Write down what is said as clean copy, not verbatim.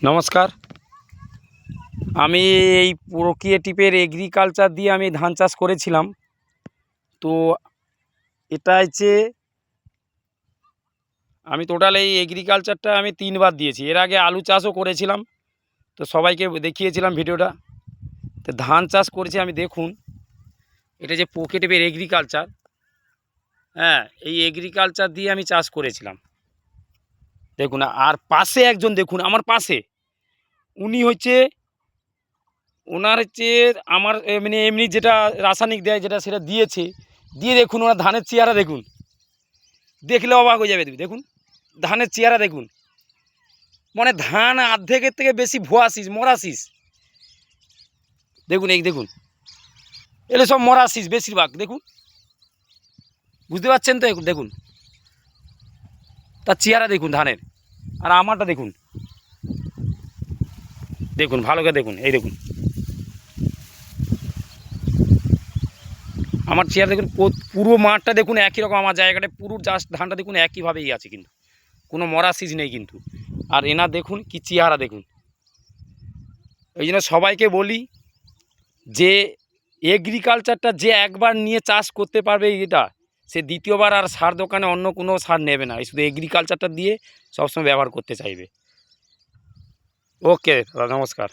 নমস্কার। আমি এই প্রক্রিয়েটিভের এগ্রিকালচার দিয়ে আমি ধান চাষ করেছিলাম। তো এটা হচ্ছে আমি টোটাল এই এগ্রিকালচারটা আমি 3 বার দিয়েছি। এর আগে আলু চাষও করেছিলাম, তো সবাইকে দেখিয়েছিলাম ভিডিওটা। তো ধান চাষ করেছি আমি। দেখুন, এটা যে প্রক্রিয়েটিভের এগ্রিকালচার, হ্যাঁ, এই এগ্রিকালচার দিয়ে আমি চাষ করেছিলাম। দেখুন, আর পাশে একজন দেখুন, আমার পাশে উনি হচ্ছে ওনার হচ্ছে আমার মানে এমনি যেটা রাসায়নিক দেয় যেটা সেটা দিয়েছে। দিয়ে দেখুন ওনার ধানের চেহারা দেখুন, দেখলে অবাক হয়ে যাবে। দেখুন ধানের চেহারা দেখুন, মানে ধান অর্ধেকের থেকে বেশি ভুয়া শীষ, মরা শীষ। দেখুন এই দেখুন, এগুলো সব মরা শীষ বেশিরভাগ। দেখুন, বুঝতে পারছেন তো? দেখুন তার চেহারা দেখুন ধানের, আর আমারটা দেখুন, দেখুন ভালো করে দেখুন। এই দেখুন আমার চেহারা দেখুন, পুরো মাঠটা দেখুন একই রকম। আমার জায়গাটা পুরো জাস্ট ধানটা দেখুন একইভাবেই আছে, কিন্তু কোনো মরা শীষ নেই কিন্তু। আর এনার দেখুন কি চেহারা দেখুন। এই জন্য সবাইকে বলি যে এগ্রিকালচারটা যে একবার নিয়ে চাষ করতে পারবে, এটা সে দ্বিতীয়বার আর সার দোকানে অন্য কোনো সার নেবে না, শুধু এগ্রিকালচারটা দিয়ে সবসময় ব্যবহার করতে চাইবে। ওকে দাদা, নমস্কার।